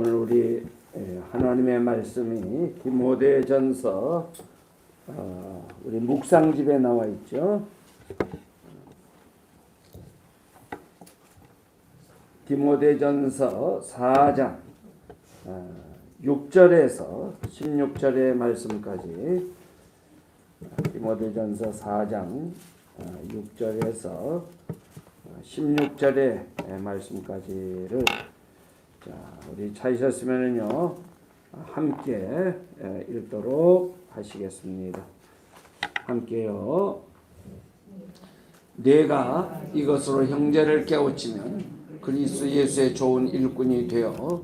오늘 우리 하나님의 말씀이 디모데전서 우리 묵상집에 나와 있죠. 디모데전서 4장 6절에서 16절의 말씀까지, 디모데전서 4장 6절에서 16절의 말씀까지를 우리 찾으셨으면요 함께 읽도록 하시겠습니다. 함께요. 내가 이것으로 형제를 깨우치면 그리스도 예수의 좋은 일꾼이 되어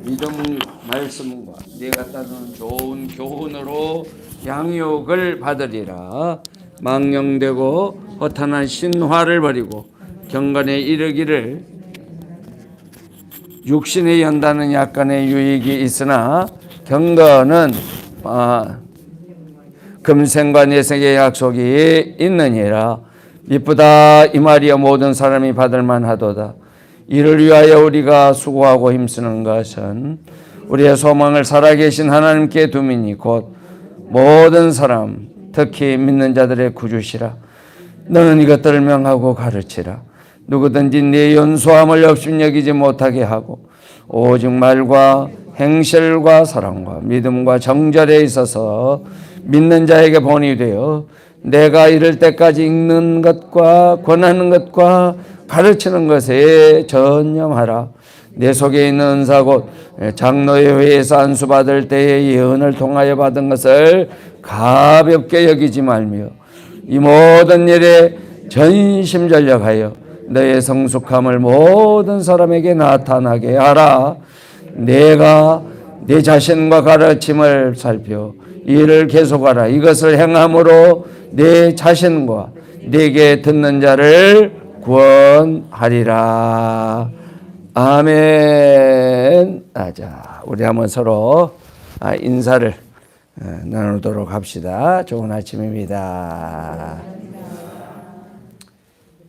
믿음 말씀과 내가 따르는 좋은 교훈으로 양육을 받으리라. 망령되고 허탄한 신화를 버리고 경건에 이르기를, 육신에 연다는 약간의 유익이 있으나 경건은 금생과 내생의 약속이 있느니라. 이쁘다 이 말이여 모든 사람이 받을 만하도다. 이를 위하여 우리가 수고하고 힘쓰는 것은 우리의 소망을 살아계신 하나님께 둠이니 곧 모든 사람 특히 믿는 자들의 구주시라. 너는 이것들을 명하고 가르치라. 누구든지 네 연소함을 욕심여기지 못하게 하고 오직 말과 행실과 사랑과 믿음과 정절에 있어서 믿는 자에게 본이 되어 내가 이를 때까지 읽는 것과 권하는 것과 가르치는 것에 전념하라. 내 속에 있는 은사 곧 장로의 회에서 안수받을 때의 예언을 통하여 받은 것을 가볍게 여기지 말며 이 모든 일에 전심전력하여 너의 성숙함을 모든 사람에게 나타나게 하라. 내가 내 자신과 가르침을 살펴 이를 계속하라. 이것을 행함으로 내 자신과 내게 듣는 자를 구원하리라. 아멘. 자, 우리 한번 서로 인사를 나누도록 합시다. 좋은 아침입니다.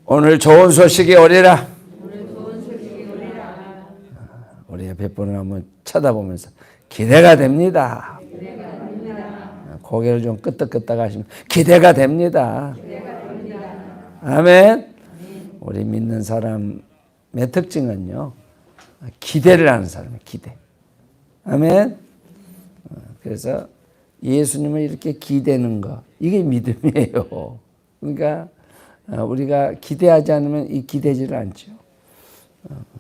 오늘 좋은 소식이 오리라. 우리 옆에 분을 한번 쳐다보면서 기대가 됩니다. 고개를 좀 끄덕끄덕 하시면 기대가 됩니다. 아멘. 우리 믿는 사람의 특징은요, 기대를 하는 사람이에요. 기대. 아멘. 그래서 예수님을 이렇게 기대는 거, 이게 믿음이에요. 그러니까 우리가 기대하지 않으면 이 기대지를 않죠.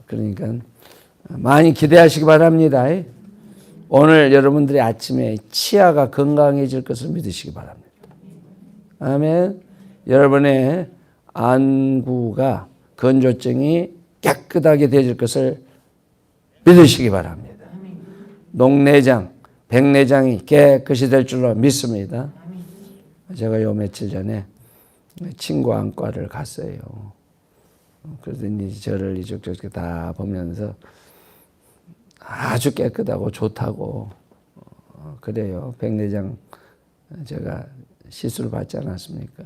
그러니까 많이 기대하시기 바랍니다. 오늘 여러분들의 아침에 치아가 건강해질 것을 믿으시기 바랍니다. 아멘. 여러분의 안구가 건조증이 깨끗하게 되어질 것을 믿으시기 바랍니다. 녹내장, 백내장이 깨끗이 될 줄로 믿습니다. 제가 요 며칠 전에 친구 안과를 갔어요. 그래서 이제 저를 이쪽저쪽 다 보면서 아주 깨끗하고 좋다고 그래요. 백내장 제가 시술 받지 않았습니까?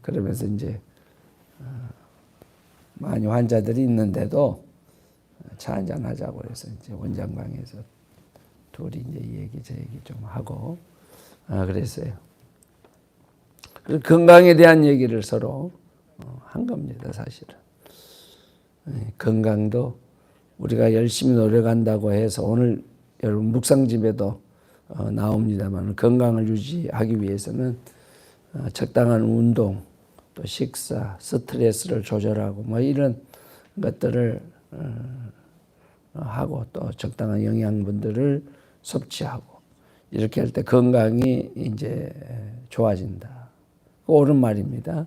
그러면서 이제 많이 환자들이 있는데도 차 한잔 하자고 해서 이제 원장방에서 둘이 이제 이 얘기 저 얘기 좀 하고 그랬어요. 건강에 대한 얘기를 서로 한 겁니다, 사실은. 건강도 우리가 열심히 노력한다고 해서 오늘 여러분 묵상집에도 나옵니다만 건강을 유지하기 위해서는 적당한 운동, 또 식사, 스트레스를 조절하고 뭐 이런 것들을 하고 또 적당한 영양분들을 섭취하고 이렇게 할 때 건강이 이제 좋아진다. 옳은 말입니다.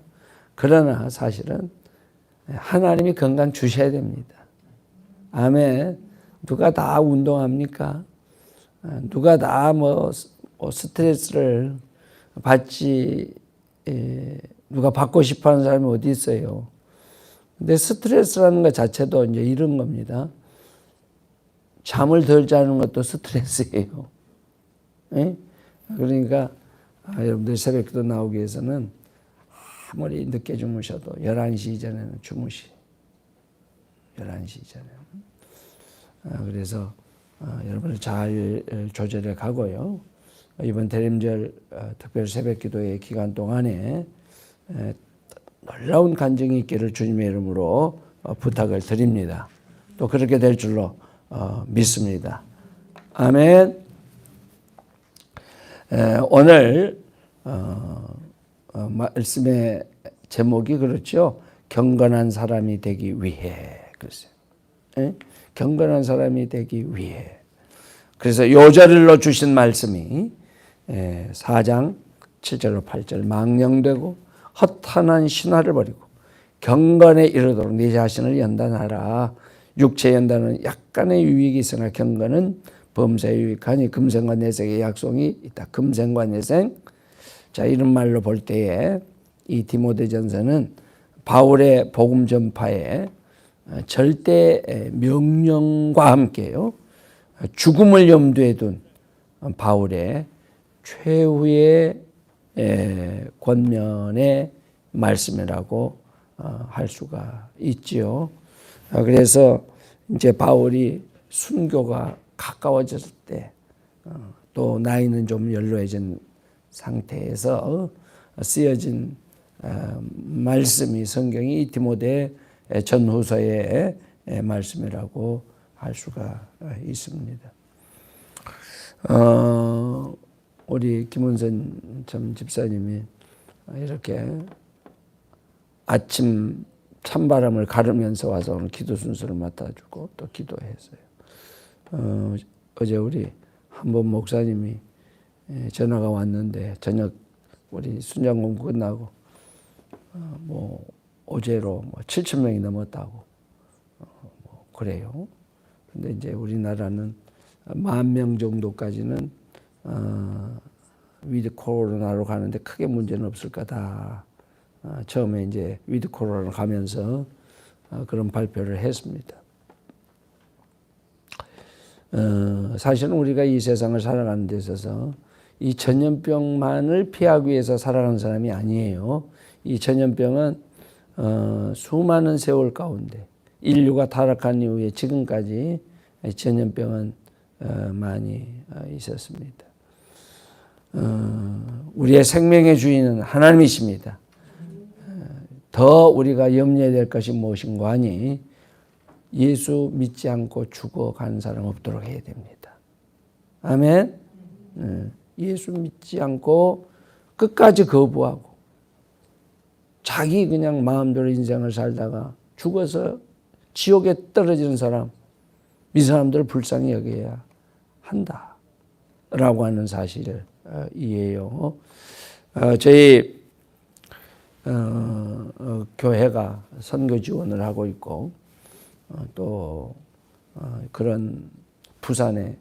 그러나 사실은 하나님이 건강 주셔야 됩니다. 아멘. 누가 다 운동합니까? 누가 다 뭐 스트레스를 받지, 누가 받고 싶어 하는 사람이 어디 있어요? 근데 스트레스라는 것 자체도 이제 이런 겁니다. 잠을 덜 자는 것도 스트레스예요. 예? 그러니까 여러분들 새벽기도 나오기 위해서는 아무리 늦게 주무셔도 11시 이전에는 주무시. 11시 이전에는. 그래서 여러분을 잘 조절해 가고요. 이번 대림절 특별 새벽기도의 기간 동안에 놀라운 간증이 있기를 주님의 이름으로 부탁을 드립니다. 또 그렇게 될 줄로 믿습니다. 아멘. 오늘 말씀의 제목이 그렇죠. 경건한 사람이 되기 위해. 그랬어요. 경건한 사람이 되기 위해. 그래서 요절로 주신 말씀이 4장 7절로 8절 망령되고 허탄한 신화를 버리고 경건에 이르도록 네 자신을 연단하라. 육체 연단은 약간의 유익이 있으나 경건은 범사에 유익하니 금생과 내생의 약속이 있다. 금생과 내생. 자, 이런 말로 볼 때에 이 디모데전서는 바울의 복음 전파에 절대 명령과 함께요. 죽음을 염두에 둔 바울의 최후의 권면의 말씀이라고 할 수가 있지요. 그래서 이제 바울이 순교가 가까워졌을 때, 또 나이는 좀 연로해진 상태에서 쓰여진 말씀이 성경이 디모데 전후서의 말씀이라고 할 수가 있습니다. 우리 김은선 참 집사님이 이렇게 아침 찬바람을 가르면서 와서 오늘 기도 순서를 맡아주고 또 기도했어요. 어제 우리 한번 목사님이 전화가 왔는데 저녁 우리 순장 공부 끝나고 뭐 어제로 7,000명이 넘었다고 그래요. 근데 이제 우리나라는 10,000명 정도까지는 위드 코로나로 가는데 크게 문제는 없을 거다. 처음에 이제 위드 코로나로 가면서 그런 발표를 했습니다. 사실은 우리가 이 세상을 살아가는 데 있어서 이 전염병만을 피하기 위해서 살아가는 사람이 아니에요. 이 전염병은 수많은 세월 가운데 인류가 타락한 이후에 지금까지 전염병은 많이 있었습니다. 우리의 생명의 주인은 하나님이십니다. 더 우리가 염려해야 될 것이 무엇인가 하니 예수 믿지 않고 죽어가는 사람 없도록 해야 됩니다. 아멘. 예수 믿지 않고 끝까지 거부하고 자기 그냥 마음대로 인생을 살다가 죽어서 지옥에 떨어지는 사람, 이 사람들을 불쌍히 여겨야 한다라고 하는 사실을 이해해요. 저희 교회가 선교 지원을 하고 있고 또 그런 부산에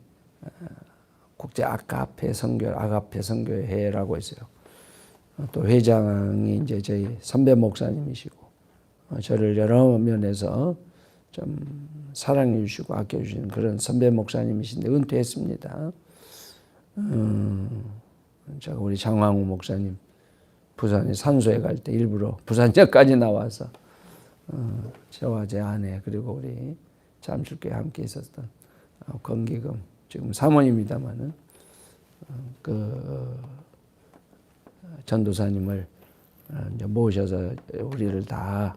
국제 아가페 선교회라고 있어요. 또 회장이 이제 저희 선배 목사님이시고 저를 여러 면에서 좀 사랑해 주시고 아껴 주시는 그런 선배 목사님이신데 은퇴했습니다. 제가 우리 장황우 목사님 부산에 산소에 갈 때 일부러 부산역까지 나와서 저와 제 아내 그리고 우리 잠실교회 함께 있었던 권기금 지금 사모님입니다마는 그 전도사님을 이제 모셔서 우리를 다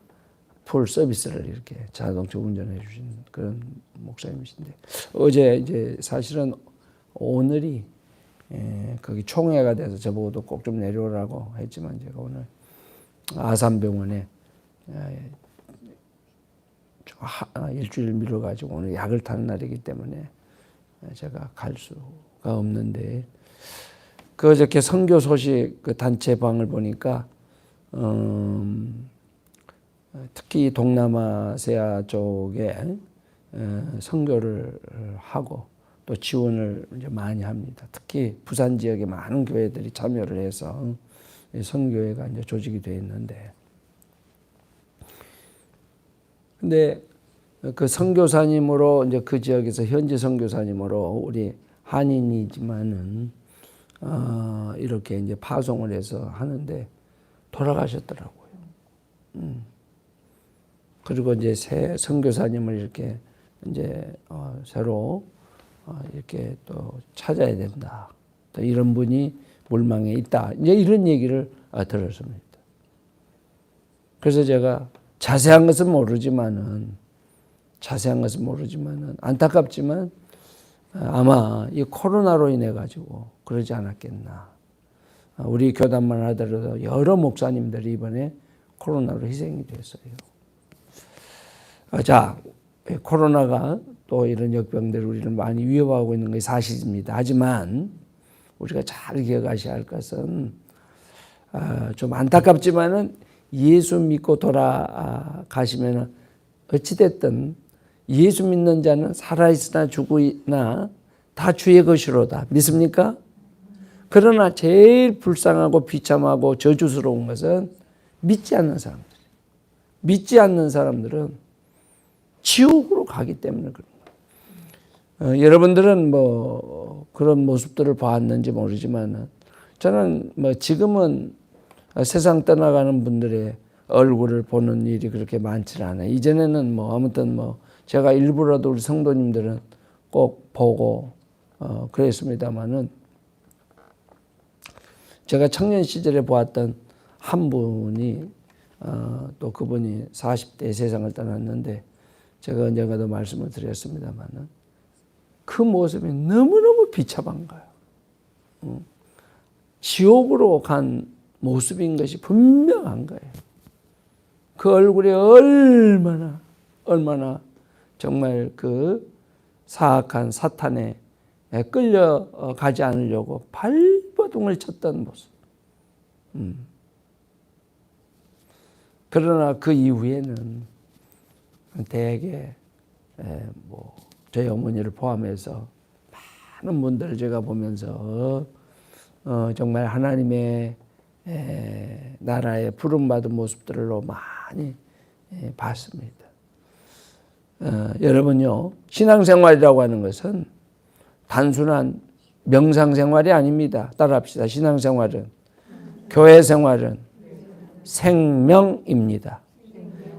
풀 서비스를 이렇게 자동차 운전해 주신 그런 목사님이신데 어제 이제 사실은 오늘이 거기 총회가 돼서 저보고도 꼭 좀 내려오라고 했지만 제가 오늘 아산병원에 일주일 미뤄가지고 오늘 약을 타는 날이기 때문에 제가 갈 수가 없는데 그 어저께 선교 소식 그 단체방을 보니까 특히 동남아시아 쪽에 선교를 하고 또 지원을 이제 많이 합니다. 특히 부산 지역에 많은 교회들이 참여를 해서 선교회가 이제 조직이 되어 있는데, 근데 그 선교사님으로 이제 그 지역에서 현지 선교사님으로 우리 한인이지만은 이렇게 이제 파송을 해서 하는데 돌아가셨더라고요. 그리고 이제 새 선교사님을 이렇게 이제 새로 이렇게 또 찾아야 된다. 또 이런 분이 물망에 있다. 이제 이런 얘기를 들었습니다. 그래서 제가 자세한 것은 모르지만은 안타깝지만 아마 이 코로나로 인해 가지고 그러지 않았겠나. 우리 교단만 하더라도 여러 목사님들이 이번에 코로나로 희생이 됐어요. 자, 코로나가 또 이런 역병들을 우리를 많이 위협하고 있는 것이 사실입니다. 하지만 우리가 잘 기억하셔야 할 것은 좀 안타깝지만은 예수 믿고 돌아가시면 어찌됐든 예수 믿는 자는 살아있으나 죽으나 다 주의 것이로다. 믿습니까? 그러나 제일 불쌍하고 비참하고 저주스러운 것은 믿지 않는 사람들. 믿지 않는 사람들은 지옥으로 가기 때문에 그런 거예요. 여러분들은 뭐 그런 모습들을 봤는지 모르지만 저는 뭐 지금은 세상 떠나가는 분들의 얼굴을 보는 일이 그렇게 많지 않아요. 이전에는 뭐 아무튼 뭐 제가 일부라도 우리 성도님들은 꼭 보고 그랬습니다만은 제가 청년 시절에 보았던 한 분이 또 그분이 40대 세상을 떠났는데 제가 언젠가도 말씀을 드렸습니다만은 그 모습이 너무너무 비참한 거예요. 지옥으로 간 모습인 것이 분명한 거예요. 그 얼굴에 얼마나 정말 그 사악한 사탄에 끌려가지 않으려고 발버둥을 쳤던 모습. 그러나 그 이후에는 대개 뭐 저희 어머니를 포함해서 많은 분들을 제가 보면서 정말 하나님의 나라의 부름받은 모습들로 많이 봤습니다. 여러분요, 신앙생활이라고 하는 것은 단순한 명상생활이 아닙니다. 따라합시다. 신앙생활은, 교회생활은 생명입니다.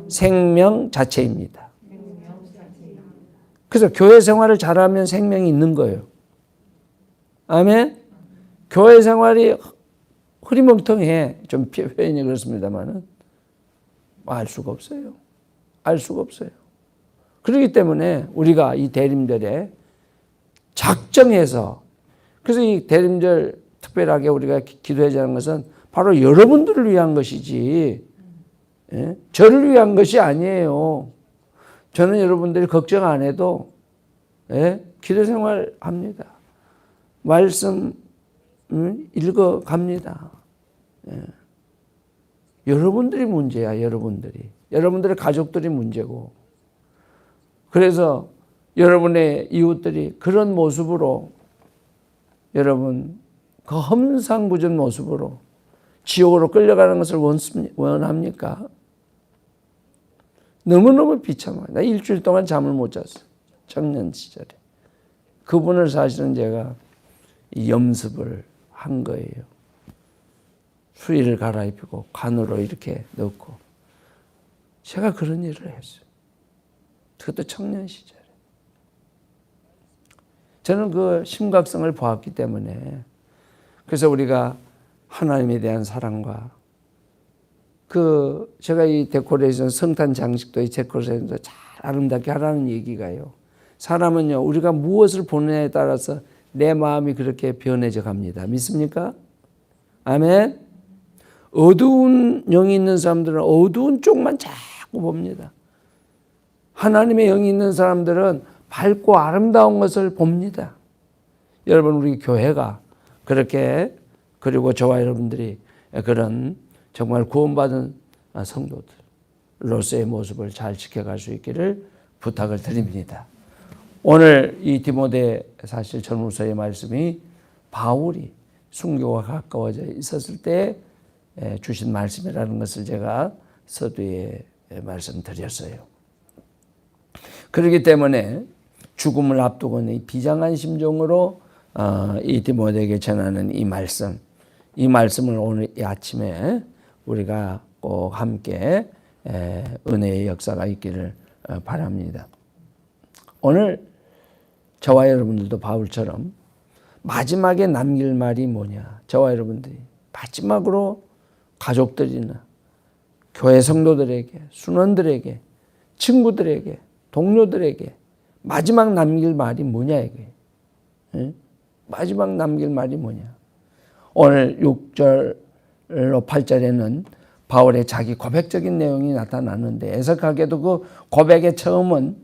생명 자체입니다. 그래서 교회생활을 잘하면 생명이 있는 거예요. 아멘? 교회생활이 흐리멍텅해. 좀 표현이 그렇습니다만은 알 수가 없어요. 알 수가 없어요. 그렇기 때문에 우리가 이 대림절에 작정해서, 그래서 이 대림절 특별하게 우리가 기도해야 하는 것은 바로 여러분들을 위한 것이지, 저를 위한 것이 아니에요. 저는 여러분들이 걱정 안 해도 기도 생활 합니다. 말씀 읽어 갑니다. 여러분들이 문제야. 여러분들의 가족들이 문제고, 그래서 여러분의 이웃들이 그런 모습으로, 여러분 그 험상궂은 모습으로 지옥으로 끌려가는 것을 원합니까? 너무너무 비참해요. 나 일주일 동안 잠을 못 잤어요. 청년 시절에. 그분을 사실은 제가 염습을 한 거예요. 수의를 갈아입히고 관으로 이렇게 넣고 제가 그런 일을 했어요. 그것도 청년 시절에. 저는 그 심각성을 보았기 때문에, 그래서 우리가 하나님에 대한 사랑과 제가 이 데코레이션 성탄 장식도 이 데코레이션도 잘 아름답게 하라는 얘기가요. 사람은요, 우리가 무엇을 보느냐에 따라서 내 마음이 그렇게 변해져 갑니다. 믿습니까? 아멘. 어두운 영이 있는 사람들은 어두운 쪽만 자꾸 봅니다. 하나님의 영이 있는 사람들은 밝고 아름다운 것을 봅니다. 여러분, 우리 교회가 그렇게, 그리고 저와 여러분들이 그런 정말 구원받은 성도들로서의 모습을 잘 지켜갈 수 있기를 부탁을 드립니다. 오늘 이 디모데 사실 전후서의 말씀이 바울이 순교가 가까워져 있었을 때 주신 말씀이라는 것을 제가 서두에 말씀드렸어요. 그렇기 때문에 죽음을 앞두고 있는 이 비장한 심정으로 이 디모데에게 전하는 이 말씀을 오늘 이 아침에 우리가 꼭 함께 은혜의 역사가 있기를 바랍니다. 오늘 저와 여러분들도 바울처럼 마지막에 남길 말이 뭐냐. 저와 여러분들이 마지막으로 가족들이나 교회 성도들에게, 순원들에게, 친구들에게, 동료들에게 마지막 남길 말이 뭐냐 이게. 응? 마지막 남길 말이 뭐냐. 오늘 6절로 8절에는 바울의 자기 고백적인 내용이 나타나는데 애석하게도 그 고백의 처음은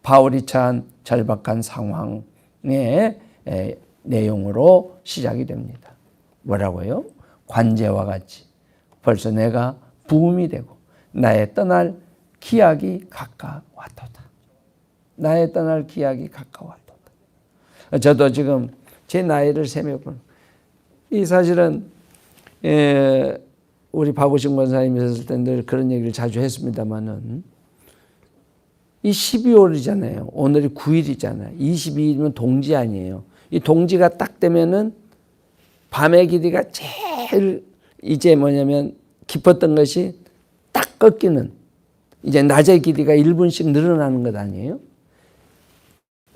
바울이 처한 절박한 상황의 내용으로 시작이 됩니다. 뭐라고요? 관제와 같이 벌써 내가 부음이 되고 나의 떠날 기약이 가까웠도다. 나의 떠날 기약이 가까웠도다. 저도 지금 제 나이를 세며본 이 사실은 우리 박우신 권사님이 있었을 때 늘 그런 얘기를 자주 했습니다마는 이 12월이잖아요. 오늘이 9일이잖아요. 22일이면 동지 아니에요. 이 동지가 딱 되면은 밤의 길이가 제일 이제 뭐냐면 깊었던 것이 딱 꺾이는 이제 낮의 길이가 1분씩 늘어나는 것 아니에요?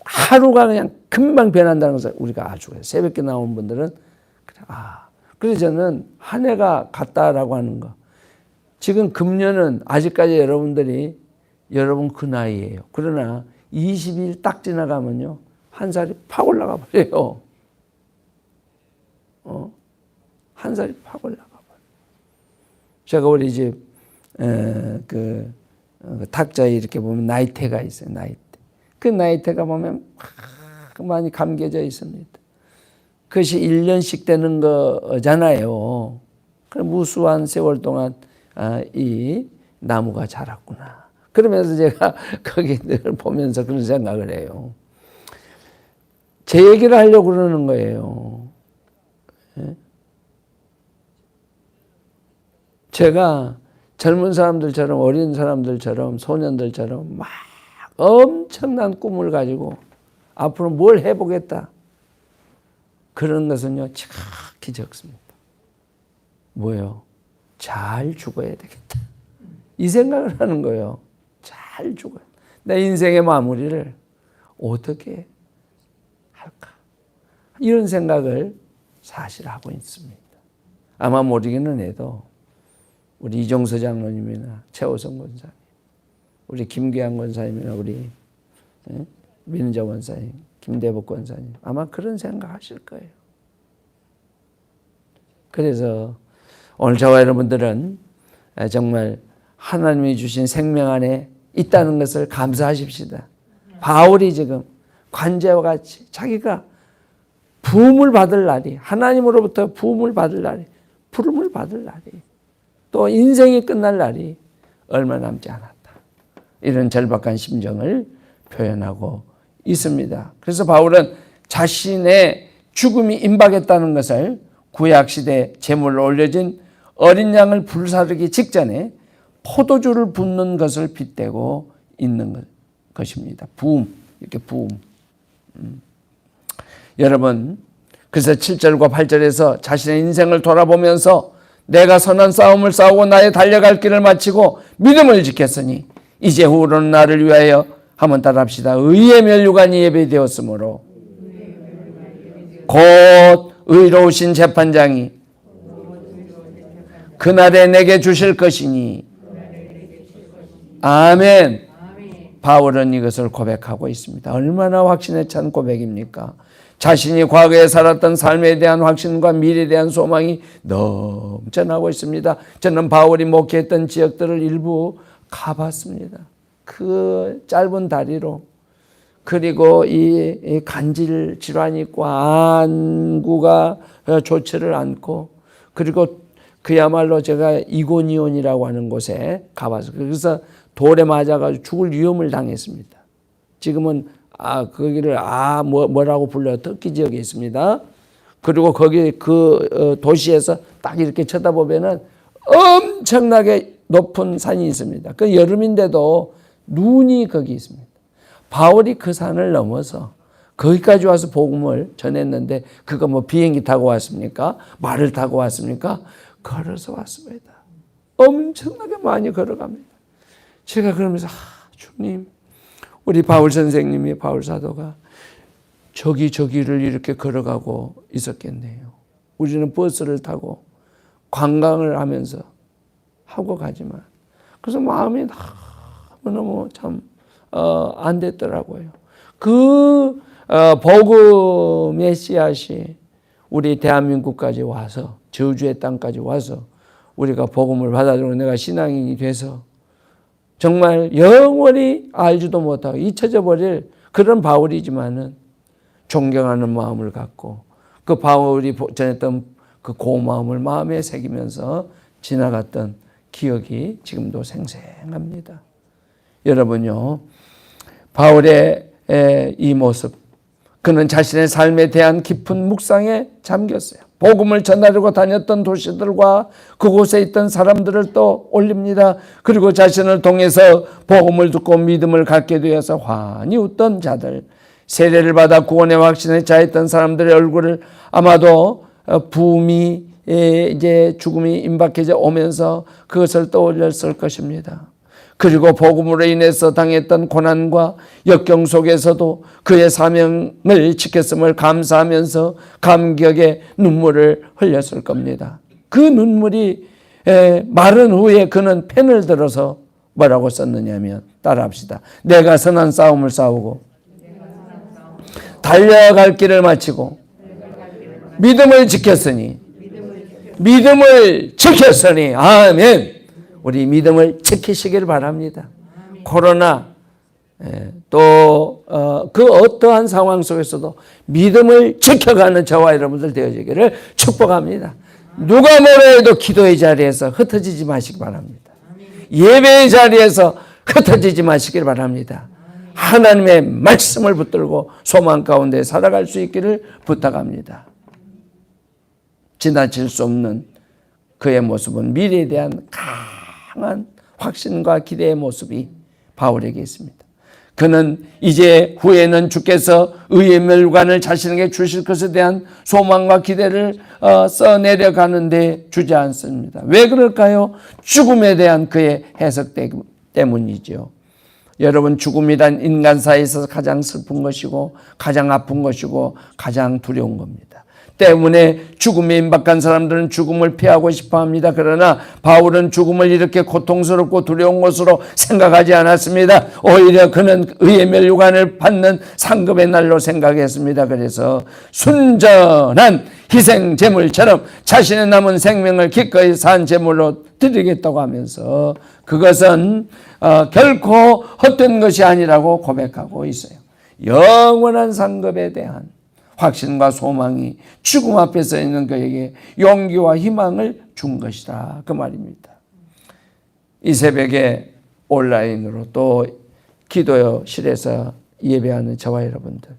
하루가 그냥 금방 변한다는 것을 우리가 아주 새벽에 나온 분들은 그래서 저는 한 해가 갔다라고 하는 거. 지금 금년은 아직까지 여러분 그 나이예요. 그러나 20일 딱 지나가면요. 한 살이 팍 올라가 버려요. 한 살이 팍 올라가 버려요. 제가 우리 집 그 탁자에 이렇게 보면 나이테가 있어요. 나이테. 그 나이테가 보면 많이 감겨져 있습니다. 그것이 1년씩 되는 거잖아요. 그럼 무수한 세월 동안 이 나무가 자랐구나. 그러면서 제가 거기 늘 보면서 그런 생각을 해요. 제 얘기를 하려고 그러는 거예요. 제가 젊은 사람들처럼 어린 사람들처럼 소년들처럼 막 엄청난 꿈을 가지고 앞으로 뭘 해보겠다. 그런 것은요, 지극히 적습니다. 뭐예요? 잘 죽어야 되겠다. 이 생각을 하는 거예요. 잘 죽어야. 내 인생의 마무리를 어떻게 할까? 이런 생각을 사실 하고 있습니다. 아마 모르기는 해도 우리 이종서 장로님이나 최호성 권사님, 우리 김계한 권사님이나 우리 민은자 권사님, 김대복 권사님 아마 그런 생각 하실 거예요. 그래서 오늘 저와 여러분들은 정말 하나님이 주신 생명 안에 있다는 것을 감사하십시다. 바울이 지금 관제와 같이 자기가 부음을 받을 날이, 하나님으로부터 부음을 받을 날이, 부름을 받을 날이, 또 인생이 끝날 날이 얼마 남지 않았다. 이런 절박한 심정을 표현하고 있습니다. 그래서 바울은 자신의 죽음이 임박했다는 것을 구약시대 제물로 올려진 어린 양을 불사르기 직전에 포도주를 붓는 것을 빗대고 있는 것입니다. 부음, 이렇게 부음. 여러분, 그래서 7절과 8절에서 자신의 인생을 돌아보면서 내가 선한 싸움을 싸우고 나의 달려갈 길을 마치고 믿음을 지켰으니 이제 후로는 나를 위하여 한번 따라합시다. 의의 면류관이 예배되었으므로 곧 의로우신 재판장이 그날에 내게 주실 것이니 아멘. 바울은 이것을 고백하고 있습니다. 얼마나 확신에 찬 고백입니까? 자신이 과거에 살았던 삶에 대한 확신과 미래에 대한 소망이 넘쳐나고 있습니다. 저는 바울이 목회했던 지역들을 일부 가봤습니다. 그 짧은 다리로. 그리고 이 간질 질환이 있고 안구가 좋지를 않고, 그리고 그야말로 제가 이고니온이라고 하는 곳에 가봤어요. 그래서 돌에 맞아가지고 죽을 위험을 당했습니다. 지금은 거기를 뭐라고 불러요? 터키 지역에 있습니다. 그리고 거기 그 도시에서 딱 이렇게 쳐다보면은 엄청나게 높은 산이 있습니다. 그 여름인데도 눈이 거기 있습니다. 바울이 그 산을 넘어서 거기까지 와서 복음을 전했는데, 그거 뭐 비행기 타고 왔습니까? 말을 타고 왔습니까? 걸어서 왔습니다. 엄청나게 많이 걸어갑니다. 제가 그러면서 주님, 우리 바울 선생님이, 바울 사도가 저기를 이렇게 걸어가고 있었겠네요. 우리는 버스를 타고 관광을 하면서 하고 가지만, 그래서 마음이 너무너무 참 안 됐더라고요. 그 복음의 씨앗이 우리 대한민국까지 와서, 저주의 땅까지 와서 우리가 복음을 받아들고 내가 신앙인이 돼서 정말 영원히 알지도 못하고 잊혀져 버릴 그런 바울이지만은 존경하는 마음을 갖고 그 바울이 전했던 그 고마움을 마음에 새기면서 지나갔던 기억이 지금도 생생합니다. 여러분요, 바울의 이 모습, 그는 자신의 삶에 대한 깊은 묵상에 잠겼어요. 복음을 전하려고 다녔던 도시들과 그곳에 있던 사람들을 또 올립니다. 그리고 자신을 통해서 복음을 듣고 믿음을 갖게 되어서 환히 웃던 자들, 세례를 받아 구원의 확신에 차있던 사람들의 얼굴을 아마도 부음이 이제 죽음이 임박해져 오면서 그것을 떠올렸을 것입니다. 그리고 복음으로 인해서 당했던 고난과 역경 속에서도 그의 사명을 지켰음을 감사하면서 감격의 눈물을 흘렸을 겁니다. 그 눈물이 마른 후에 그는 펜을 들어서 뭐라고 썼느냐면, 따라합시다. 내가 선한 싸움을 싸우고 달려갈 길을 마치고 믿음을 지켰으니, 아멘. 우리 믿음을 지키시길 바랍니다. 코로나 또 그 어떠한 상황 속에서도 믿음을 지켜가는 저와 여러분들 되어지기를 축복합니다. 누가 뭐라 해도 기도의 자리에서 흩어지지 마시기 바랍니다. 예배의 자리에서 흩어지지 마시길 바랍니다. 하나님의 말씀을 붙들고 소망 가운데 살아갈 수 있기를 부탁합니다. 지나칠 수 없는 그의 모습은 미래에 대한 강한 확신과 기대의 모습이 바울에게 있습니다. 그는 이제 후에는 주께서 의의 멸관을 자신에게 주실 것에 대한 소망과 기대를 써내려가는데 주지 않습니다. 왜 그럴까요? 죽음에 대한 그의 해석 때문이죠. 여러분, 죽음이란 인간사에서 가장 슬픈 것이고 가장 아픈 것이고 가장 두려운 겁니다. 때문에 죽음에 임박한 사람들은 죽음을 피하고 싶어 합니다. 그러나 바울은 죽음을 이렇게 고통스럽고 두려운 것으로 생각하지 않았습니다. 오히려 그는 의의 멸류관을 받는 상급의 날로 생각했습니다. 그래서 순전한 희생 제물처럼 자신의 남은 생명을 기꺼이 산 제물로 드리겠다고 하면서 그것은 결코 헛된 것이 아니라고 고백하고 있어요. 영원한 상급에 대한 확신과 소망이 죽음 앞에 서 있는 그에게 용기와 희망을 준 것이다, 그 말입니다. 이 새벽에 온라인으로 또 기도실에서 예배하는 저와 여러분들,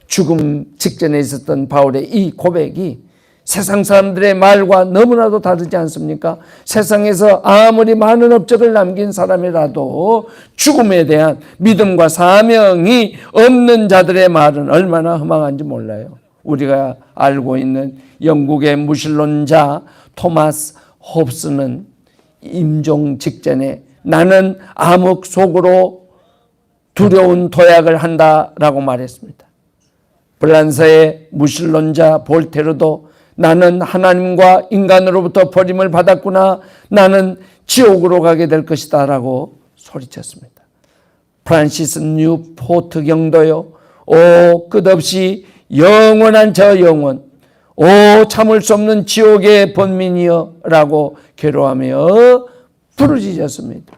죽음 직전에 있었던 바울의 이 고백이 세상 사람들의 말과 너무나도 다르지 않습니까? 세상에서 아무리 많은 업적을 남긴 사람이라도 죽음에 대한 믿음과 사명이 없는 자들의 말은 얼마나 허망한지 몰라요. 우리가 알고 있는 영국의 무신론자 토마스 홉스는 임종 직전에 나는 암흑 속으로 두려운 도약을 한다라고 말했습니다. 프랑스의 무신론자 볼테르도 나는 하나님과 인간으로부터 버림을 받았구나. 나는 지옥으로 가게 될 것이다 라고 소리쳤습니다. 프란시스 뉴포트 경도요. 오 끝없이 영원한 저 영혼, 오 참을 수 없는 지옥의 번민이여 라고 괴로워하며 부르짖었습니다.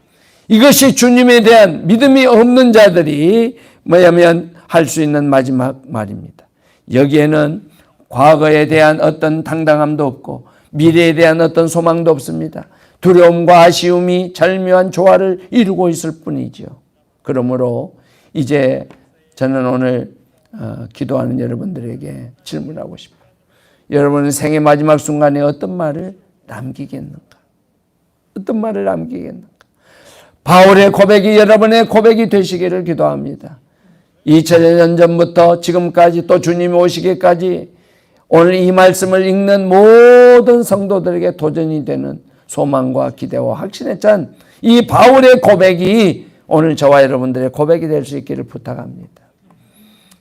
이것이 주님에 대한 믿음이 없는 자들이 뭐냐면 할 수 있는 마지막 말입니다. 여기에는 과거에 대한 어떤 당당함도 없고 미래에 대한 어떤 소망도 없습니다. 두려움과 아쉬움이 절묘한 조화를 이루고 있을 뿐이죠. 그러므로 이제 저는 오늘 기도하는 여러분들에게 질문하고 싶어요. 여러분은 생의 마지막 순간에 어떤 말을 남기겠는가? 어떤 말을 남기겠는가? 바울의 고백이 여러분의 고백이 되시기를 기도합니다. 2000년 전부터 지금까지 또 주님이 오시기까지 오늘 이 말씀을 읽는 모든 성도들에게 도전이 되는 소망과 기대와 확신에 찬 이 바울의 고백이 오늘 저와 여러분들의 고백이 될 수 있기를 부탁합니다.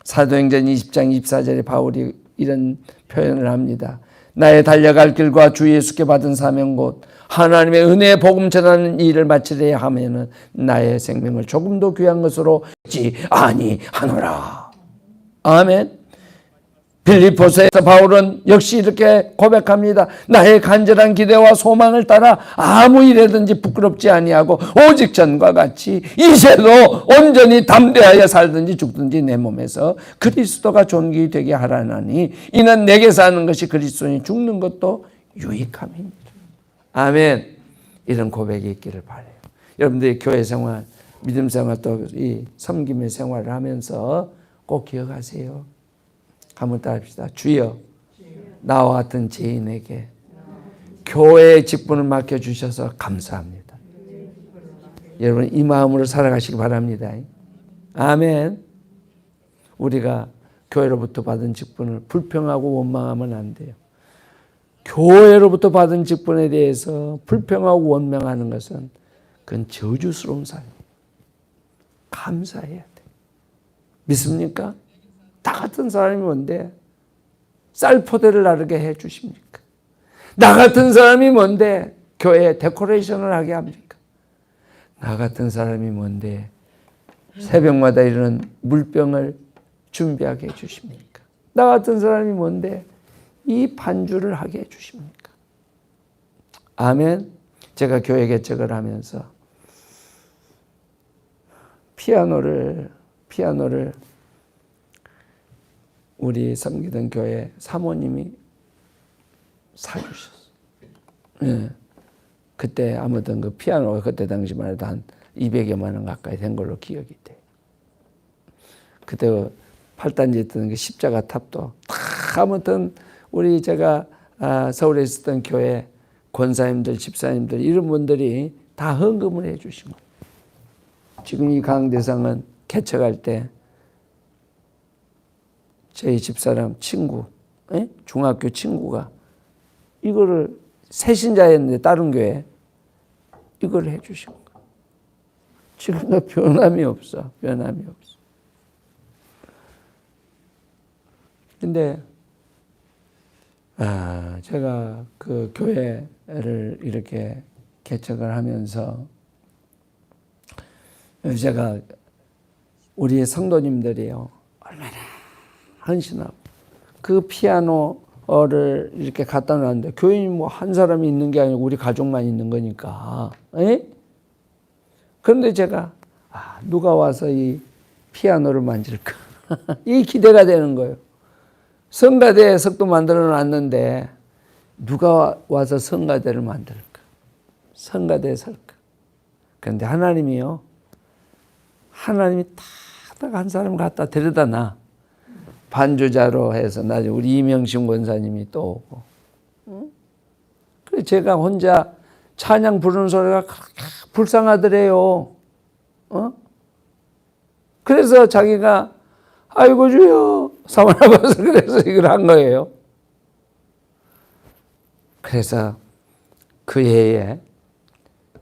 사도행전 20장 24절에 바울이 이런 표현을 합니다. 나의 달려갈 길과 주 예수께 받은 사명 곧 하나님의 은혜의 복음 전하는 일을 마치려 하면은 나의 생명을 조금도 귀한 것으로 잊지 아니하노라. 아멘. 빌립보서에서 바울은 역시 이렇게 고백합니다. 나의 간절한 기대와 소망을 따라 아무 일에든지 부끄럽지 아니하고 오직 전과 같이 이제도 온전히 담대하여 살든지 죽든지 내 몸에서 그리스도가 존귀되게 하라나니 이는 내게 사는 것이 그리스도니 죽는 것도 유익함입니다. 아멘. 이런 고백이 있기를 바라요. 여러분들이 교회 생활, 믿음 생활 또 이 섬김의 생활을 하면서 꼭 기억하세요. 한번 따라합시다. 주여, 나와 같은 죄인에게 교회의 직분을 맡겨주셔서 감사합니다. 여러분 이 마음으로 살아가시기 바랍니다. 아멘. 우리가 교회로부터 받은 직분을 불평하고 원망하면 안 돼요. 교회로부터 받은 직분에 대해서 불평하고 원망하는 것은 그건 저주스러운 삶이에요. 감사해야 돼. 믿습니까? 나 같은 사람이 뭔데 쌀포대를 나르게 해 주십니까? 나 같은 사람이 뭔데 교회에 데코레이션을 하게 합니까? 나 같은 사람이 뭔데 새벽마다 이런 물병을 준비하게 해 주십니까? 나 같은 사람이 뭔데 이 반주를 하게 해 주십니까? 아멘. 제가 교회 개척을 하면서 피아노를 우리 섬기던 교회 사모님이 사주셨어요. 예. 그때 아무튼 그 피아노가 그때 당시만 해도 한 200여만 원 가까이 된 걸로 기억이 돼. 그때 팔단지에 있던 그 십자가 탑도 다 아무튼 우리 제가 서울에 있었던 교회 권사님들, 집사님들 이런 분들이 다 헌금을 해 주신 거예요. 지금 이 강대상은 개척할 때 저희 집사람 친구, 중학교 친구가 이거를 새신자였는데 다른 교회 이걸 해 주신 거예요. 지금도 변함이 없어. 변함이 없어. 근데 제가 그 교회를 이렇게 개척을 하면서 제가 우리의 성도님들이요 얼마나 헌신하고 그 피아노를 이렇게 갖다 놨는데 교인이 뭐 한 사람이 있는 게 아니고 우리 가족만 있는 거니까. 그런데 제가 누가 와서 이 피아노를 만질까 이 기대가 되는 거예요. 성가대 석도 만들어 놨는데 누가 와서 성가대를 만들까? 성가대에 설까? 그런데 하나님이 딱 한 사람 갖다 데려다 놔. 반주자로 해서 나중에 우리 이명신 권사님이 또 오고. 그래서 제가 혼자 찬양 부르는 소리가 그렇게 불쌍하더래요. 그래서 자기가 아이고 주여 사모나봐서 그래서 이걸 한 거예요. 그래서 그 해에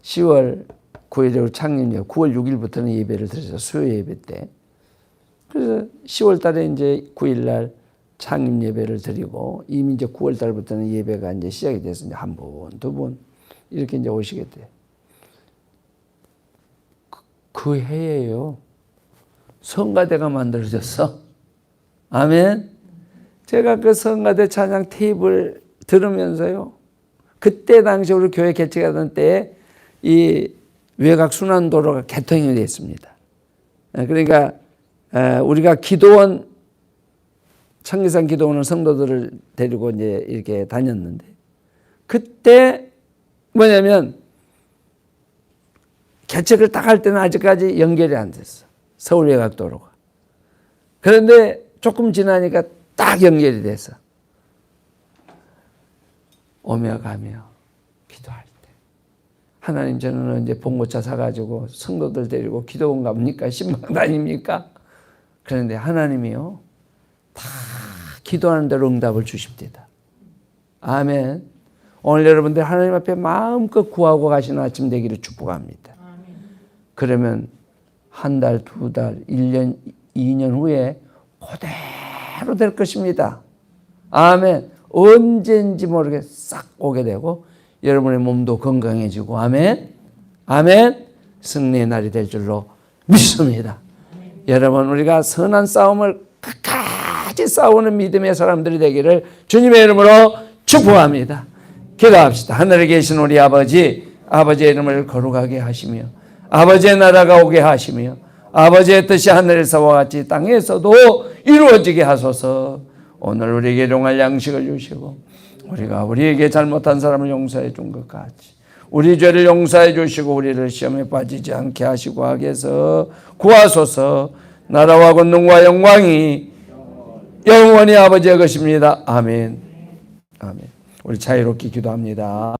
10월 9일에 창립 9월 6일부터는 예배를 드렸어요. 수요 예배 때. 그래서 10월 달에 이제 9일 날 창립 예배를 드리고 이미 이제 9월 달부터는 예배가 이제 시작이 돼서 이제 한 분, 두 분 이렇게 이제 오시게 돼요. 그 해에요. 성가대가 만들어졌어. 아멘. 제가 그 성가대 찬양 테이프를 들으면서요. 그때 당시 우리 교회 개척하던 때에 이 외곽 순환도로가 개통이 됐습니다. 그러니까 우리가 기도원 청계산 기도원을 성도들을 데리고 이제 이렇게 다녔는데 그때 뭐냐면 개척을 딱 할 때는 아직까지 연결이 안 됐어. 서울 외곽도로가. 그런데 조금 지나니까 딱 연결이 돼서 오며 가며 기도할 때 하나님 저는 이제 봉고차 사가지고 성도들 데리고 기도원 갑니까? 신방 다닙니까? 그런데 하나님이요 다 기도하는 대로 응답을 주십니다. 아멘. 오늘 여러분들 하나님 앞에 마음껏 구하고 가시는 아침 되기를 축복합니다. 그러면 한 달, 두 달, 1년, 2년 후에 그대로 될 것입니다. 아멘. 언제인지 모르게 싹 오게 되고 여러분의 몸도 건강해지고 아멘. 아멘. 승리의 날이 될 줄로 믿습니다. 여러분 우리가 선한 싸움을 끝까지 싸우는 믿음의 사람들이 되기를 주님의 이름으로 축복합니다. 기도합시다. 하늘에 계신 우리 아버지, 아버지의 이름을 거룩하게 하시며 아버지의 나라가 오게 하시며 아버지의 뜻이 하늘에서와 같이 땅에서도 이루어지게 하소서. 오늘 우리에게 일용할 양식을 주시고 우리가 우리에게 잘못한 사람을 용서해 준 것 같이 우리 죄를 용서해 주시고 우리를 시험에 빠지지 않게 하시고 악에서 구하소서. 나라와 권능과 영광이 영원히 아버지의 것입니다. 아멘. 아멘. 우리 자유롭게 기도합니다.